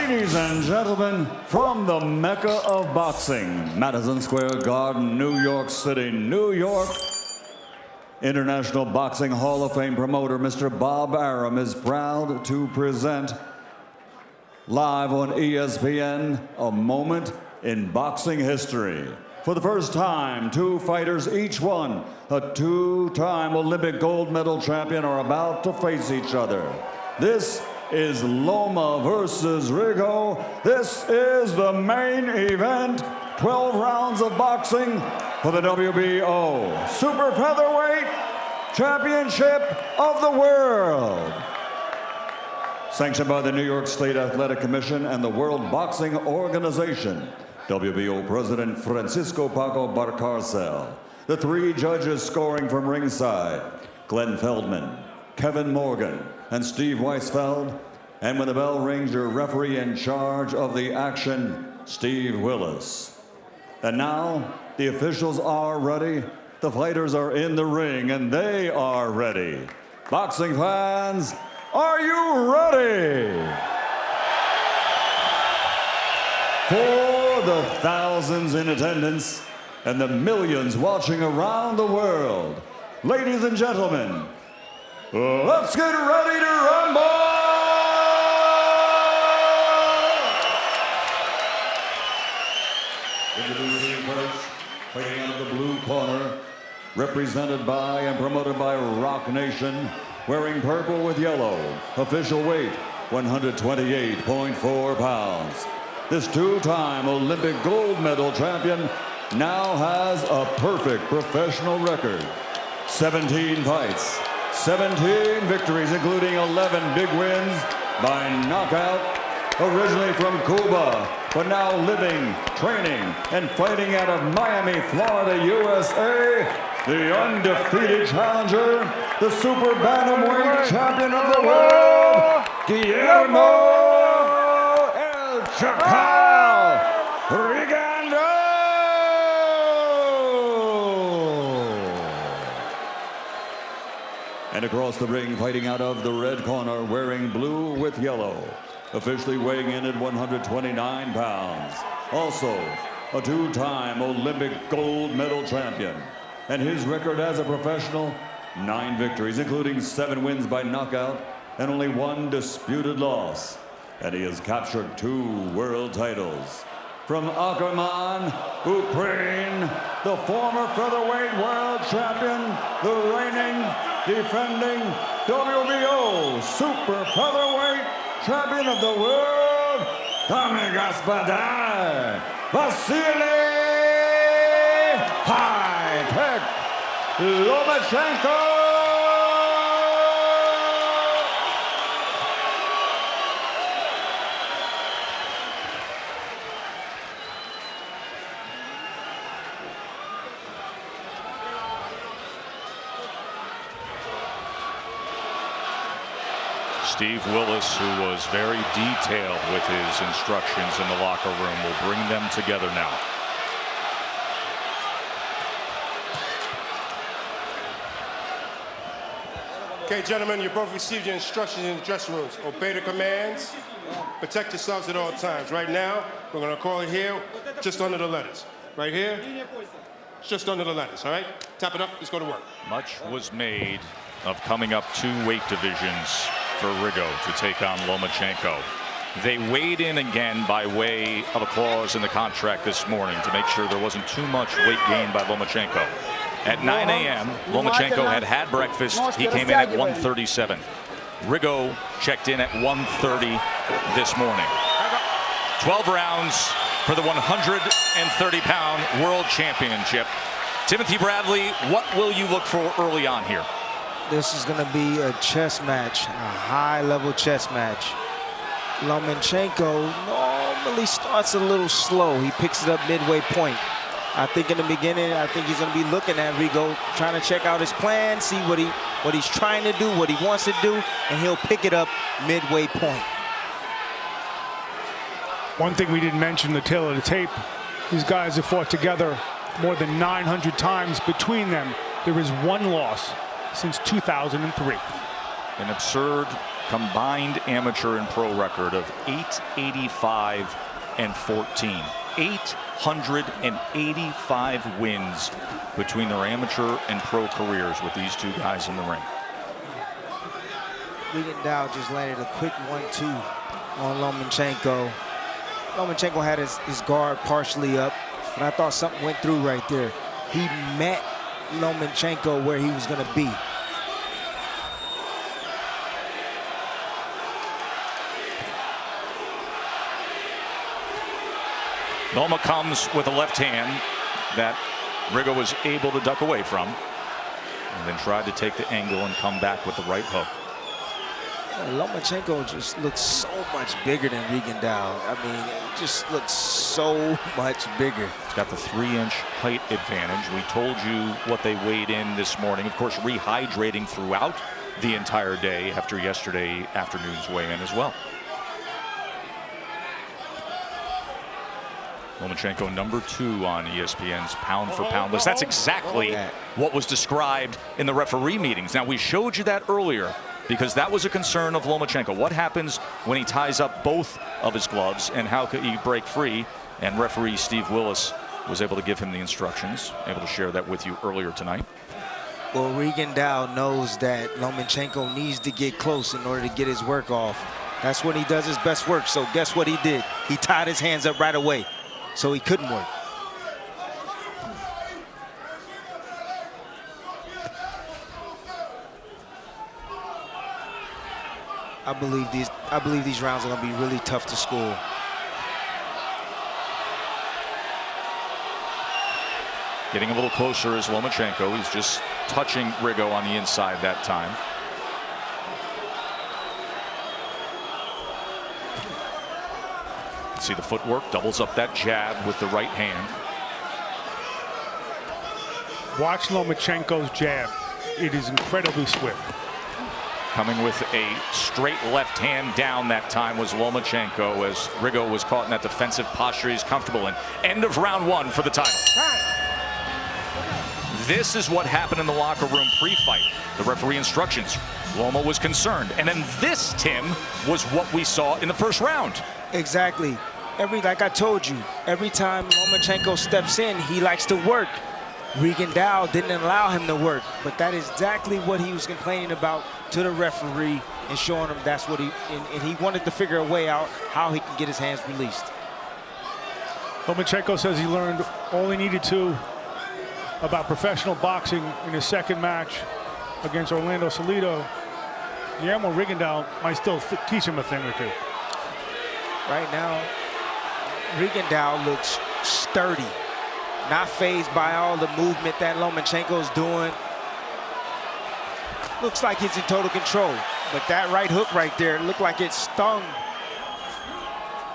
Ladies and gentlemen, from the Mecca of boxing, Madison Square Garden, New York City, New York, International Boxing Hall of Fame promoter Mr. Bob Arum is proud to present live on ESPN a moment in boxing history. For the first time, two fighters, each one a two-time Olympic gold medal champion, are about to face each other. This is Loma versus Rigo. This is the main event. 12 rounds of boxing for the WBO Super Featherweight Championship of the World. Sanctioned by the New York State Athletic Commission and the World Boxing Organization. WBO President Francisco Paco Barcarcel. The three judges scoring from ringside: Glenn Feldman, Kevin Morgan, and Steve Weisfeld. And when the bell rings, your referee in charge of the action, Steve Willis. And now, the officials are ready, the fighters are in the ring, and they are ready. Boxing fans, are you ready? For the thousands in attendance and the millions watching around the world, ladies and gentlemen, let's get ready to rumble! Introducing first, fighting out of the blue corner, represented by and promoted by Rock Nation, wearing purple with yellow, official weight 128.4 pounds. This two-time Olympic gold medal champion now has a perfect professional record. 17 fights, 17 victories, including 11 big wins by knockout. Originally from Cuba, but now living, training, and fighting out of Miami, Florida, USA, the undefeated challenger, the super bantamweight champion of the world, Guillermo El Chacal Rigondeaux. And across the ring, fighting out of the red corner, wearing blue with yellow, officially weighing in at 129 pounds. Also, a two-time Olympic gold medal champion. And his record as a professional, 9 victories, including 7 wins by knockout and only 1 disputed loss. And he has captured 2 world titles. From Akerman, Ukraine, the former featherweight world champion, the reigning, defending WBO Super Featherweight champion of the world, Dami Gospoda, Vasiliy High-Tech Lomachenko. Steve Willis, who was very detailed with his instructions in the locker room, will bring them together now. Okay, gentlemen, you both received your instructions in the dressing rooms. Obey the commands. Protect yourselves at all times. Right now, we're going to call it here, just under the letters. Right here, just under the letters, all right? Tap it up, let's go to work. Much was made of coming up 2 weight divisions for Rigo to take on Lomachenko. They weighed in again by way of a clause in the contract this morning to make sure there wasn't too much weight gain by Lomachenko. At 9 a.m., Lomachenko had breakfast. He came in at 137. Rigo checked in at 130 this morning. 12 rounds for the 130-pound world championship. Timothy Bradley, what will you look for early on here? This is going to be a chess match, a high-level chess match. Lomachenko normally starts a little slow. He picks it up midway point. I think in the beginning, I think he's going to be looking at Rigo, trying to check out his plan, see what he's trying to do, what he wants to do, and he'll pick it up midway point. One thing we didn't mention, the tail of the tape, these guys have fought together more than 900 times between them. There is 1 loss since 2003. An absurd combined amateur and pro record of 885-14. 885 wins between their amateur and pro careers with these two guys in the ring. Rigondeaux just landed a quick 1-2 on Lomachenko. Lomachenko had his guard partially up, but I thought something went through right there. He met Lomachenko where he was going to be. Loma comes with a left hand that Rigo was able to duck away from, and then tried to take the angle and come back with the right hook. Lomachenko just looks so much bigger than Rigondeaux. I mean, it just looks so much bigger. He's got the 3-inch height advantage. We told you what they weighed in this morning. Of course, rehydrating throughout the entire day after yesterday afternoon's weigh-in as well. Lomachenko #2 on ESPN's pound-for-pound list. That's exactly what was described in the referee meetings. Now, we showed you that earlier because that was a concern of Lomachenko. What happens when he ties up both of his gloves, and how could he break free? And referee Steve Willis was able to give him the instructions, able to share that with you earlier tonight. Well, Rigondeaux knows that Lomachenko needs to get close in order to get his work off. That's when he does his best work. So guess what he did? He tied his hands up right away, so he couldn't work. I believe these rounds are going to be really tough to score. Getting a little closer is Lomachenko. He's just touching Rigo on the inside that time. See the footwork, doubles up that jab with the right hand. Watch Lomachenko's jab. It is incredibly swift. Coming with a straight left hand down that time was Lomachenko, as Rigo was caught in that defensive posture he's comfortable in. End of round 1 for the title. This is what happened in the locker room pre-fight. The referee instructions. Loma was concerned. And then this, Tim, was what we saw in the first round. Exactly. Like I told you, every time Lomachenko steps in, he likes to work. Rigondeaux didn't allow him to work, but that is exactly what he was complaining about to the referee and showing him that's what and he wanted to figure a way out how he can get his hands released. Lomachenko says he learned all he needed to about professional boxing in his second match against Orlando Salido. Guillermo Rigondeaux might still teach him a thing or two. Right now, Rigondeaux looks sturdy, not fazed by all the movement that Lomachenko's doing. Looks like he's in total control, but that right hook right there looked like it stung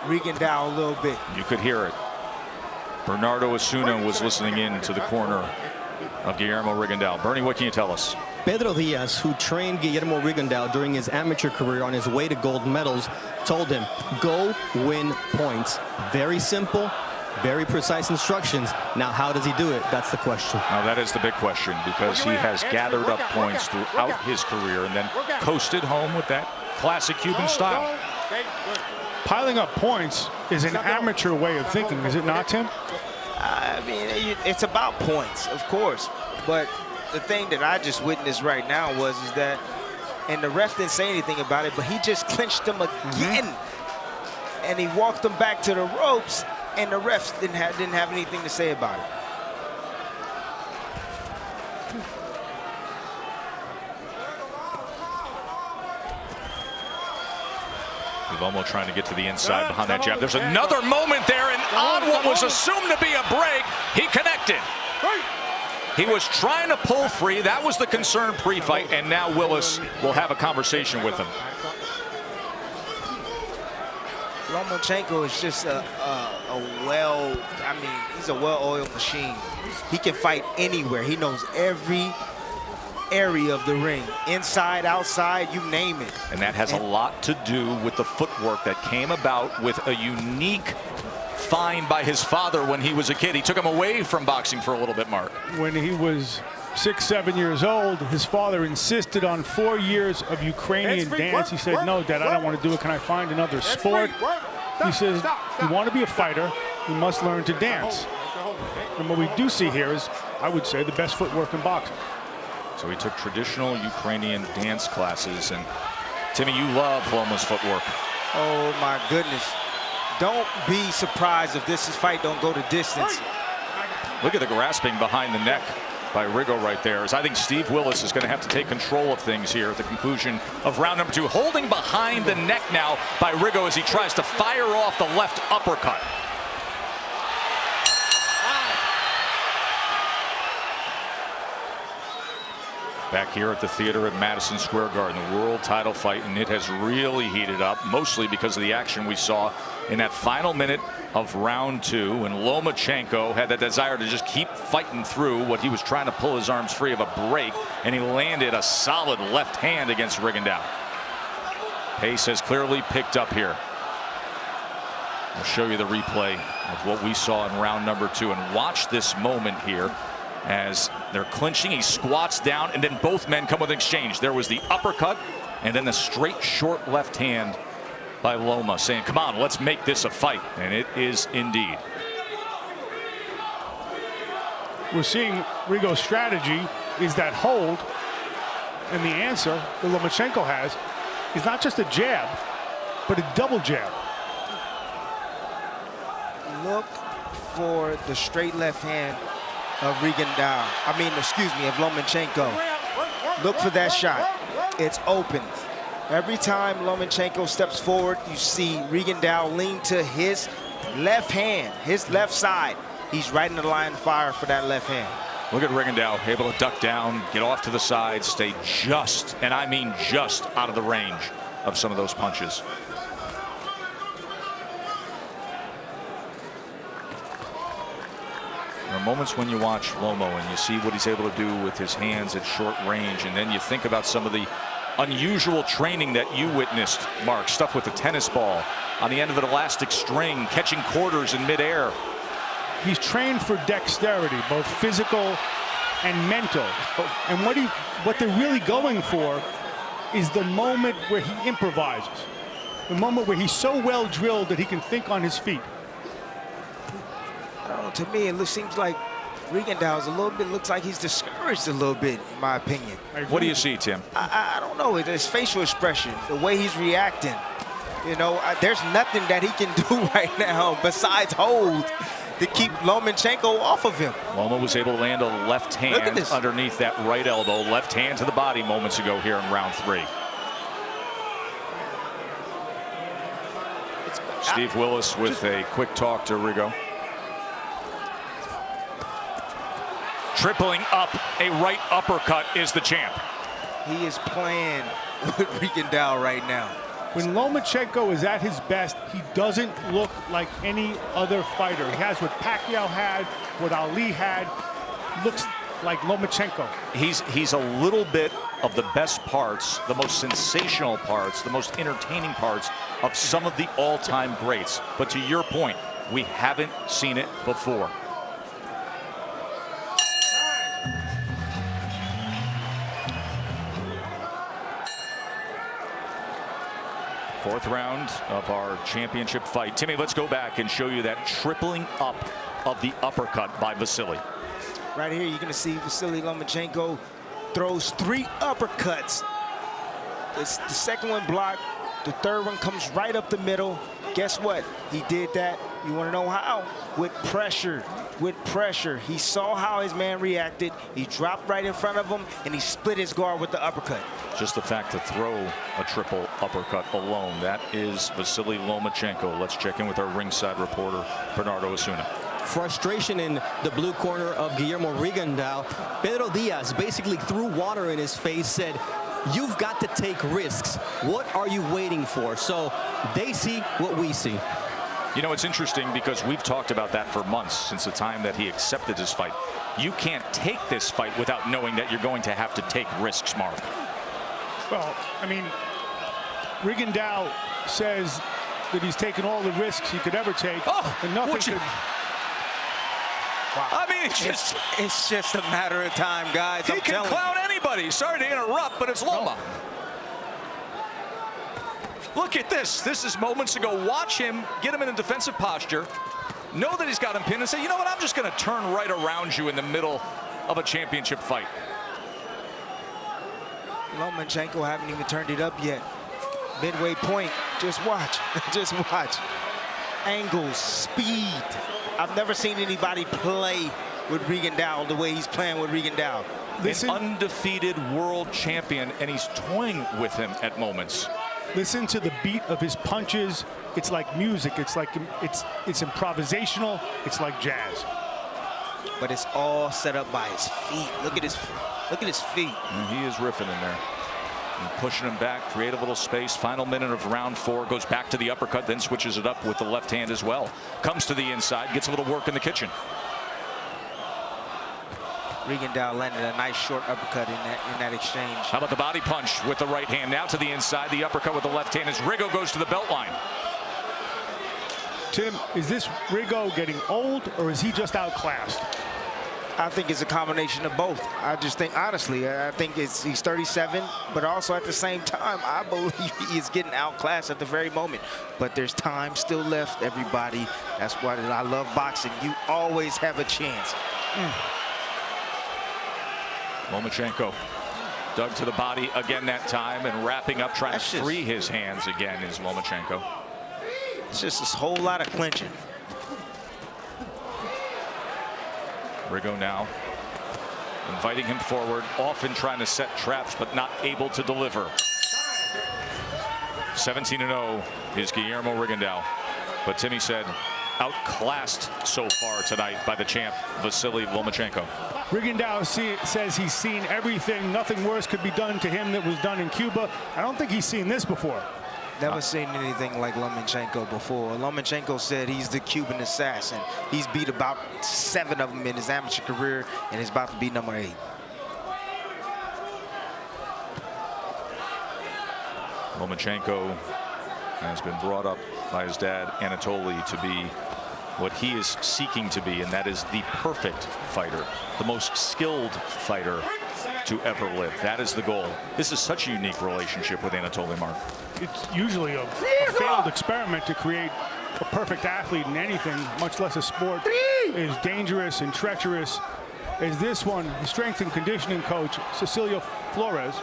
Rigondeaux a little bit. You could hear it. Bernardo Osuna was listening in to the corner of Guillermo Rigondeaux. Bernie, what can you tell us? Pedro Diaz, who trained Guillermo Rigondeaux during his amateur career on his way to gold medals, told him, go win points. Very simple, very precise instructions. Now, how does he do it? That's the question. Now, that is the big question, because he has gathered up points throughout his career and then coasted home with that classic Cuban style. Piling up points is an amateur way of thinking, is it not, Tim? I mean, it's about points, of course, but the thing that I just witnessed right now is that, and the ref didn't say anything about it, but he just clinched them again, and he walked them back to the ropes, and the refs didn't have anything to say about it. Almost trying to get to the inside behind that jab. There's another moment there, and on what was assumed to be a break, he connected. He was trying to pull free. That was the concern pre-fight, and now Willis will have a conversation with him. Lomachenko is just he's a well-oiled machine. He can fight anywhere. He knows every area of the ring, inside, outside, you name it. And that has a lot to do with the footwork that came about with a unique find by his father when he was a kid. He took him away from boxing for a little bit, Mark. When he was 6, 7 years old. His father insisted on 4 years of Ukrainian dance. He said, no, Dad, I don't want to do it. Can I find another sport? He says, you want to be a fighter, you must learn to dance. And what we do see here is, I would say, the best footwork in boxing. So he took traditional Ukrainian dance classes. And Timmy, you love Loma's footwork. Oh, my goodness. Don't be surprised if this fight don't go the distance. Look at the grasping behind the neck by Rigo right there. As I think Steve Willis is going to have to take control of things here at the conclusion of round number 2. Holding behind the neck now by Rigo as he tries to fire off the left uppercut. Back here at the theater at Madison Square Garden, the world title fight, and it has really heated up, mostly because of the action we saw in that final minute of round 2, and Lomachenko had that desire to just keep fighting through what he was trying to pull his arms free of a break, and he landed a solid left hand against Rigondeaux. Pace has clearly picked up here. I'll show you the replay of what we saw in round number 2, and watch this moment here as they're clinching. He squats down, and then both men come with an exchange. There was the uppercut, and then the straight short left hand by Loma, saying, come on, let's make this a fight. And it is indeed. We're seeing Rigo's strategy is that hold, and the answer that Lomachenko has is not just a jab, but a double jab. Look for the straight left hand of Rigondeaux. Of Lomachenko. Look for that shot. It's open. Every time Lomachenko steps forward, you see Rigondeaux lean to his left hand, his left side. He's right in the line of fire for that left hand. Look at Rigondeaux, able to duck down, get off to the side, stay just, and I mean just, out of the range of some of those punches. There are moments when you watch Lomo and you see what he's able to do with his hands at short range, and then you think about some of the unusual training that you witnessed, Mark. Stuff with the tennis ball on the end of an elastic string, catching quarters in midair. He's trained for dexterity, both physical and mental. And what they're really going for is the moment where he improvises, the moment where he's so well drilled that he can think on his feet. To me, it seems like Rigondeaux looks like he's discouraged a little bit, in my opinion. What do you see, Tim? I don't know. His facial expression, the way he's reacting. You know, there's nothing that he can do right now besides hold to keep Lomachenko off of him. Loma was able to land a left hand underneath that right elbow. Left hand to the body moments ago here in round 3. Steve Willis with a quick talk to Rigo. Tripling up a right uppercut is the champ. He is playing with Rigondeaux right now. When Lomachenko is at his best, he doesn't look like any other fighter. He has what Pacquiao had, what Ali had. Looks like Lomachenko. He's a little bit of the best parts, the most sensational parts, the most entertaining parts of some of the all-time greats. But to your point, we haven't seen it before. Fourth round of our championship fight. Timmy, let's go back and show you that tripling up of the uppercut by Vasiliy. Right here, you're going to see Vasiliy Lomachenko throws 3 uppercuts. It's the second one blocked. The third one comes right up the middle. Guess what? He did that. You want to know how? With pressure. With pressure. He saw how his man reacted. He dropped right in front of him, and he split his guard with the uppercut. Just the fact to throw a triple uppercut alone, that is Vasiliy Lomachenko. Let's check in with our ringside reporter, Bernardo Osuna. Frustration in the blue corner of Guillermo Rigondeaux. Pedro Diaz basically threw water in his face, said, you've got to take risks. What are you waiting for? So they see what we see. You know, it's interesting because we've talked about that for months, since the time that he accepted his fight. You can't take this fight without knowing that you're going to have to take risks, Mark. Well, I mean, Rigondeaux says that he's taken all the risks he could ever take, and nothing could. Wow. I mean, it's just a matter of time, guys. He can clown anybody. Sorry to interrupt, but it's Loma. Look at this. This is moments ago. Watch him, get him in a defensive posture, know that he's got him pinned, and say, you know what, I'm just going to turn right around you in the middle of a championship fight. Lomachenko haven't even turned it up yet. Midway point, just watch, just watch. Angles, speed. I've never seen anybody play with Rigondeaux the way he's playing with Rigondeaux. An undefeated world champion, and he's toying with him at moments. Listen to the beat of his punches. It's like music. It's like it's improvisational. It's like jazz. But it's all set up by his feet. Look at his feet. And he is riffing in there. And pushing him back, create a little space. Final minute of round 4, goes back to the uppercut, then switches it up with the left hand as well. Comes to the inside, gets a little work in the kitchen. Rigondeaux landed a nice short uppercut in that exchange. How about the body punch with the right hand? Now to the inside, the uppercut with the left hand as Rigo goes to the belt line. Tim, is this Rigo getting old, or is he just outclassed? I think it's a combination of both. I just think, honestly, I think he's 37, but also at the same time, I believe he is getting outclassed at the very moment. But there's time still left, everybody. That's why I love boxing. You always have a chance. Lomachenko dug to the body again that time, and wrapping up, trying to free his hands again is Lomachenko. It's just a whole lot of clinching. Rigo now inviting him forward, often trying to set traps, but not able to deliver. 17-0 is Guillermo Rigondeaux. But Timmy said, outclassed so far tonight by the champ, Vasiliy Lomachenko. Rigondeaux says he's seen everything. Nothing worse could be done to him that was done in Cuba. I don't think he's seen this before. Never seen anything like Lomachenko before. Lomachenko said he's the Cuban assassin. He's beat about 7 of them in his amateur career, and he's about to be number 8. Lomachenko has been brought up by his dad, Anatoly, to be what he is seeking to be, and that is the perfect fighter, the most skilled fighter to ever live. That is the goal. This is such a unique relationship with Anatoly, Mark. It's usually a failed experiment to create a perfect athlete in anything, much less a sport, is dangerous and treacherous. As this one, the strength and conditioning coach, Cecilia Flores,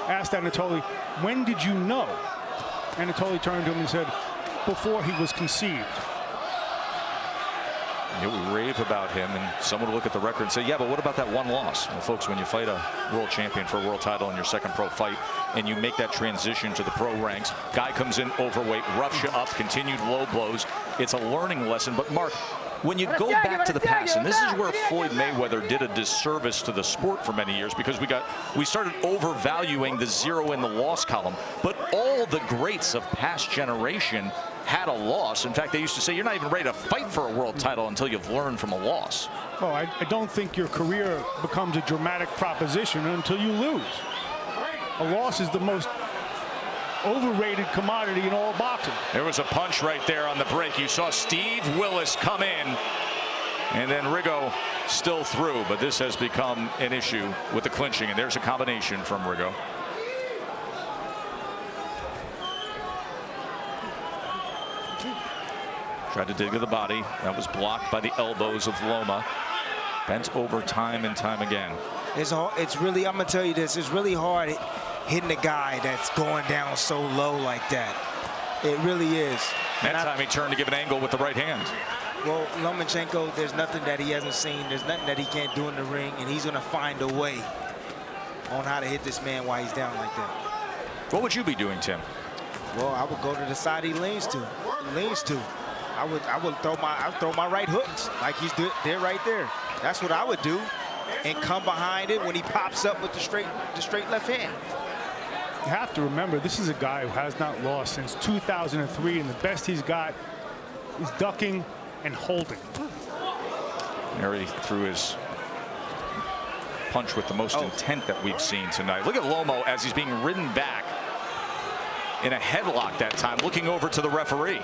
asked Anatoly, when did you know? Anatoly turned to him and said, before he was conceived. We rave about him, and someone would look at the record and say, yeah, but what about that one loss? Well, folks, when you fight a world champion for a world title in your second pro fight, and you make that transition to the pro ranks, guy comes in overweight, roughs you up, continued low blows. It's a learning lesson. But Mark, when you go back to the past, and this is where Floyd Mayweather did a disservice to the sport for many years, because we started overvaluing the zero in the loss column. But all the greats of past generation had a loss. In fact, they used to say you're not even ready to fight for a world title until you've learned from a loss. Well, I don't think your career becomes a dramatic proposition until you lose. A loss is the most overrated commodity in all boxing. There was a punch right there on the break. You saw Steve Willis come in, and then Rigo still through, but this has become an issue with the clinching, and there's a combination from Rigo. Tried to dig to the body. That was blocked by the elbows of Loma. Bent over time and time again. It's really, I'm going to tell you this, it's really hard hitting a guy that's going down so low like that. It really is. That time he turned to give an angle with the right hand. Well, Lomachenko, there's nothing that he hasn't seen. There's nothing that he can't do in the ring, and he's going to find a way on how to hit this man while he's down like that. What would you be doing, Tim? Well, I would go to the side he leans to. I would throw my right hooks like he's there right there. That's what I would do, and come behind it when he pops up with the straight left hand. You have to remember, this is a guy who has not lost since 2003, and the best he's got is ducking and holding. Mary threw his punch with the most intent that we've seen tonight. Look at Lomo as he's being ridden back in a headlock that time, looking over to the referee.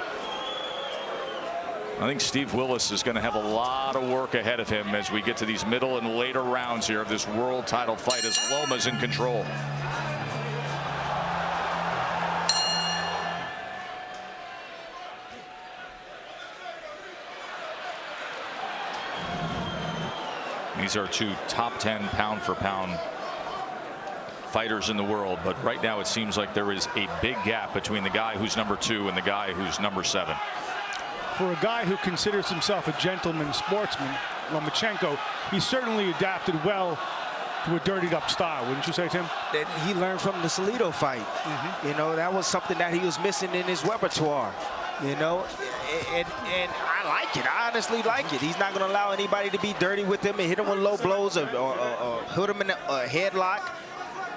I think Steve Willis is going to have a lot of work ahead of him as we get to these middle and later rounds here of this world title fight as Loma's in control. These are two top 10 pound for pound fighters in the world, but right now it seems like there is a big gap between the guy who's number 2 and the guy who's number 7. For a guy who considers himself a gentleman sportsman, Lomachenko, he certainly adapted well to a dirtied up style, wouldn't you say, Tim? That he learned from the Salido fight. You know, that was something that he was missing in his repertoire. You know, and I like it. I honestly like it. He's not going to allow anybody to be dirty with him and hit him with low blows or hit him in a headlock.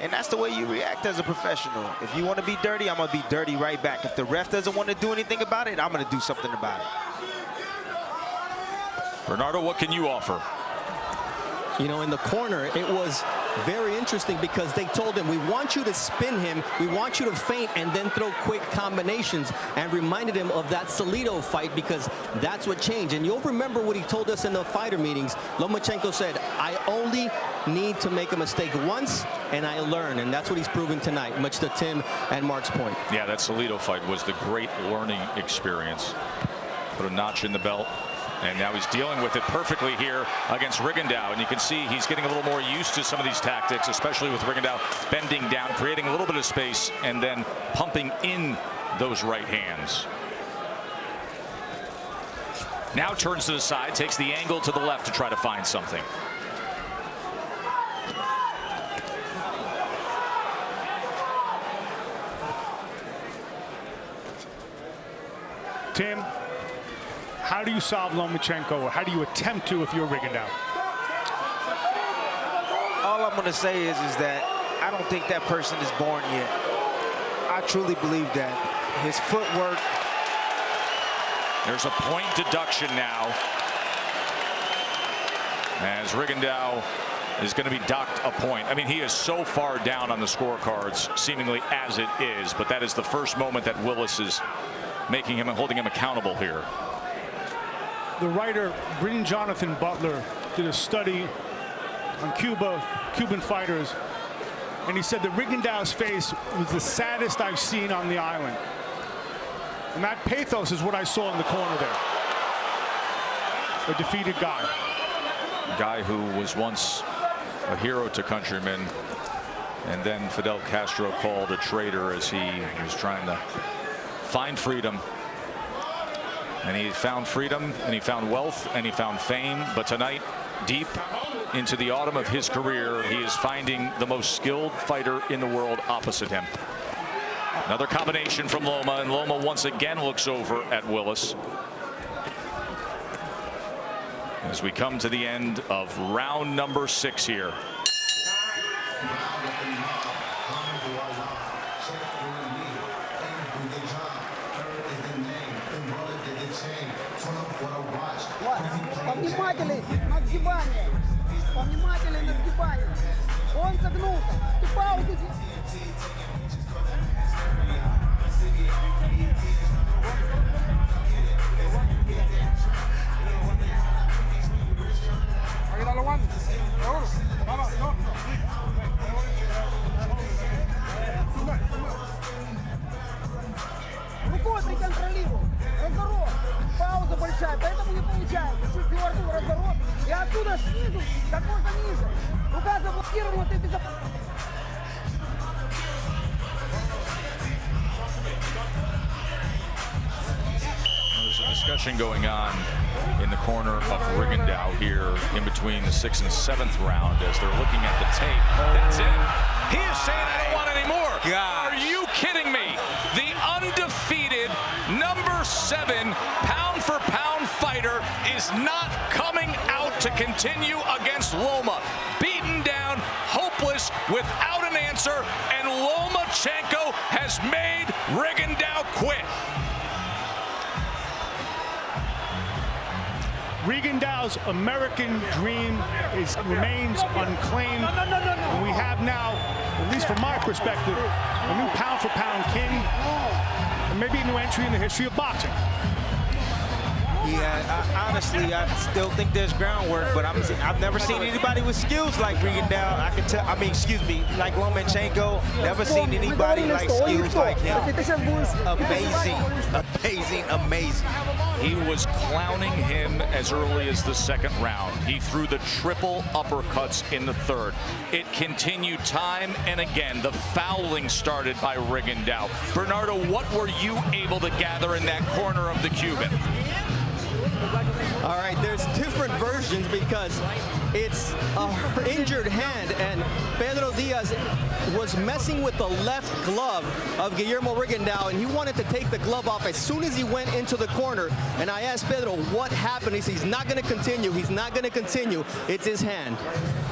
And that's the way you react as a professional. If you want to be dirty, I'm going to be dirty right back. If the ref doesn't want to do anything about it, I'm going to do something about it. Bernardo, what can you offer? You know, in the corner, it was very interesting because they told him, we want you to spin him, we want you to feint and then throw quick combinations, and reminded him of that Salido fight because that's what changed. And you'll remember what he told us in the fighter meetings. Lomachenko said, I only need to make a mistake once and I learn, and that's what he's proven tonight, much to Tim and Mark's point. Yeah, that Salido fight was the great learning experience. Put a notch in the belt. And now he's dealing with it perfectly here against Rigondeaux. And you can see he's getting a little more used to some of these tactics, especially with Rigondeaux bending down, creating a little bit of space, and then pumping in those right hands. Now turns to the side, takes the angle to the left to try to find something. Tim, how do you solve Lomachenko, or how do you attempt to if you're Rigondeaux? All I'm going to say is that I don't think that person is born yet. I truly believe that. His footwork. There's a point deduction now, as Rigondeaux is going to be docked a point. I mean, he is so far down on the scorecards, seemingly as it is, but that is the first moment that Willis is making him and holding him accountable here. The writer Bryn Jonathan Butler did a study on Cuban fighters, and he said that Rigondeaux's face was the saddest I've seen on the island. And that pathos is what I saw in the corner there. A defeated guy. A guy who was once a hero to countrymen, and then Fidel Castro called a traitor as he was trying to find freedom. And he found freedom, and he found wealth, and he found fame. But tonight, deep into the autumn of his career, he is finding the most skilled fighter in the world opposite him. Another combination from Loma, and Loma once again looks over at Willis. As we come to the end of round number 6 here. Повнимательный на сгибание. Повнимательный на сгибание. Он согнулся. И паузу. Рукой приконтролировал. Разворот. Пауза большая, поэтому не получается. Чуть перевернул разворот. И оттуда снизу, как можно ниже. Рука заблокирована, ты безопасен. There's a discussion going on in the corner of Rigondeaux here in between the 6th and 7th round as they're looking at the tape. That's it. He is saying, I don't want any more. Are you kidding me? The undefeated number 7 pound for pound fighter is not coming out to continue against Loma. Beaten down, hopeless, without an answer, and Lomachenko has made Rigondeaux quit. Rigondeaux's American dream remains unclaimed. And we have now, at least from my perspective, a new pound-for-pound king, and maybe a new entry in the history of boxing. Yeah, honestly, I still think there's groundwork, but I've never seen anybody with skills like Rigondeaux. I can tell. I mean, excuse me, like Lomachenko. Never seen anybody like skills like him. Amazing, amazing, amazing. He was clowning him as early as the second round. He threw the triple uppercuts in the third. It continued time and again. The fouling started by Rigondeaux. Bernardo, what were you able to gather in that corner of the Cuban? All right, there's different versions because it's an injured hand, and Pedro Diaz was messing with the left glove of Guillermo Rigondeaux, and he wanted to take the glove off as soon as he went into the corner. And I asked Pedro what happened. He said he's not going to continue. He's not going to continue. It's his hand.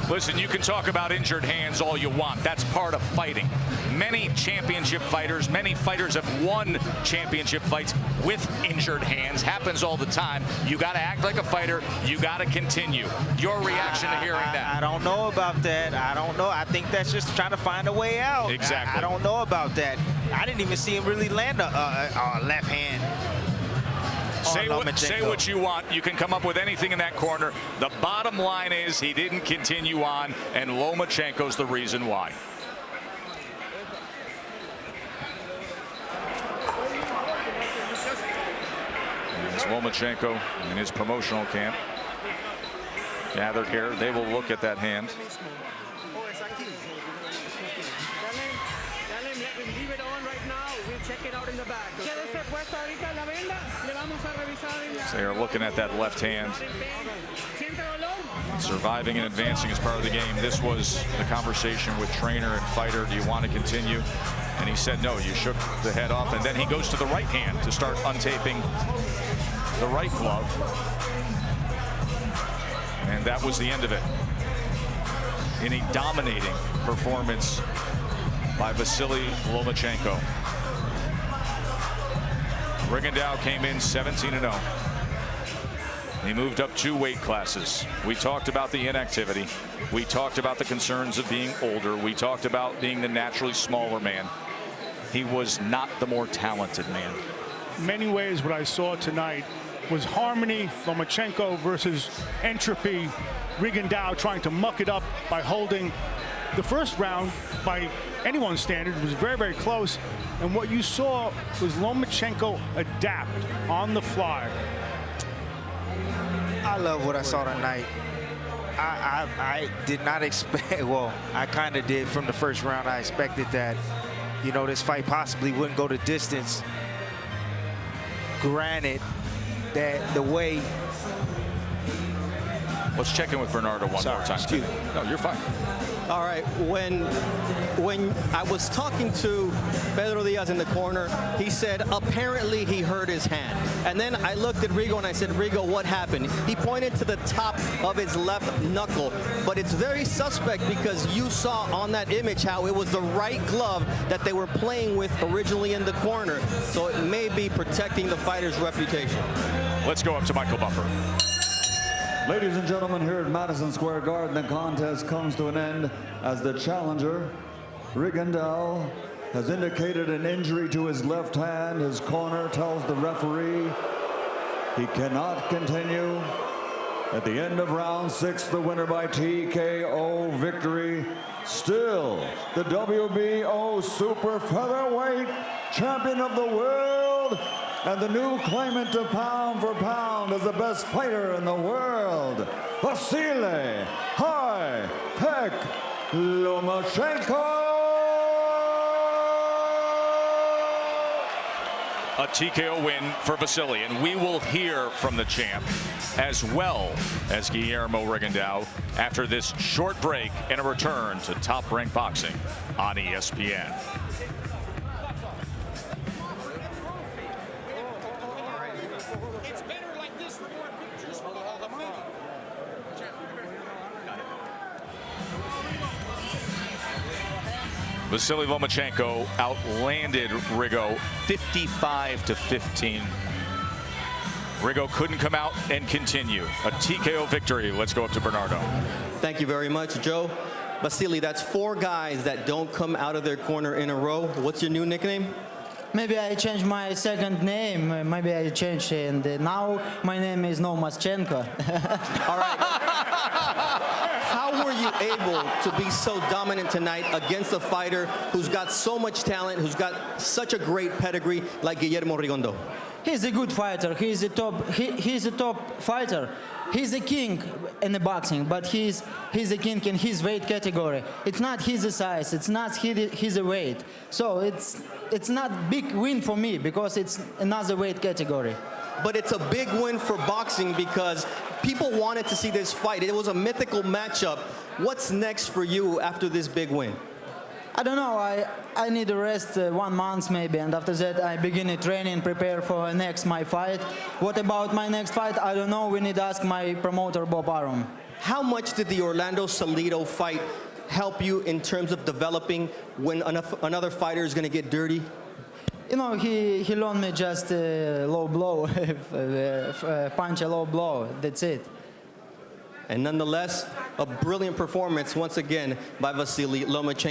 Listen, you can talk about injured hands all you want. That's part of fighting. Many championship fighters, many fighters have won championship fights with injured hands. Happens all the time. You got to act like a fighter. You got to continue. Your reaction to hearing that? I don't know about that. I don't know. I think that's just trying to find a way out. Exactly. I don't know about that. I didn't even see him really land a left hand. Say what you want. You can come up with anything in that corner. The bottom line is he didn't continue on, and Lomachenko's the reason why. It's Lomachenko in his promotional camp. Gathered here. They will look at that hand. They are looking at that left hand. Surviving and advancing is part of the game. This was the conversation with trainer and fighter. Do you want to continue? And he said no. You shook the head off, and then he goes to the right hand to start untaping the right glove. And that was the end of it. In a dominating performance by Vasiliy Lomachenko. Rigondeaux came in 17-0. He moved up 2 weight classes. We talked about the inactivity. We talked about the concerns of being older. We talked about being the naturally smaller man. He was not the more talented man. In many ways, what I saw tonight was harmony, Lomachenko versus entropy. Rigondeaux trying to muck it up by holding. The first round, by anyone's standard, was very, very close. And what you saw was Lomachenko adapt on the fly. I love what I saw tonight. I did not expect, well, I kind of did from the first round. I expected that, you know, this fight possibly wouldn't go the distance. Granted, that the way. Let's check in with Bernardo one more time. Excuse me. No, you're fine. All right, when I was talking to Pedro Diaz in the corner, he said apparently he hurt his hand. And then I looked at Rigo and I said, Rigo, what happened? He pointed to the top of his left knuckle, but it's very suspect because you saw on that image how it was the right glove that they were playing with originally in the corner. So it may be protecting the fighter's reputation. Let's go up to Michael Buffer. Ladies and gentlemen, here at Madison Square Garden, the contest comes to an end as the challenger, Rigondeaux, has indicated an injury to his left hand. His corner tells the referee he cannot continue. At the end of round 6, the winner by TKO victory, still the WBO super featherweight champion of the world, and the new claimant to pound for pound as the best fighter in the world, Vasiliy "Hi-Pek" Lomachenko. A TKO win for Vasiliy, and we will hear from the champ as well as Guillermo Rigondeaux after this short break and a return to Top Rank Boxing on ESPN. Vasiliy Lomachenko outlanded Rigo 55-15. Rigo couldn't come out and continue. A TKO victory. Let's go up to Bernardo. Thank you very much, Joe. Vasiliy, that's 4 guys that don't come out of their corner in a row. What's your new nickname? Maybe I changed my second name. Maybe I changed, and now my name is Lomachenko. All right. How were you able to be so dominant tonight against a fighter who's got so much talent, who's got such a great pedigree like Guillermo Rigondeaux? He's a good fighter. He's a top fighter. He's a king in the boxing, but he's a king in his weight category. It's not his size. It's not his weight. So it's not big win for me because it's another weight category. But it's a big win for boxing because people wanted to see this fight. It was a mythical matchup. What's next for you after this big win? I don't know. I need to rest 1 month maybe, and after that I begin the training, prepare for my fight. What about my next fight? I don't know. We need to ask my promoter Bob Arum. How much did the Orlando Salido fight help you in terms of developing when another fighter is going to get dirty? You know, he learned me just low blow, punch a low blow. That's it. And nonetheless, a brilliant performance once again by Vasiliy Lomachenko.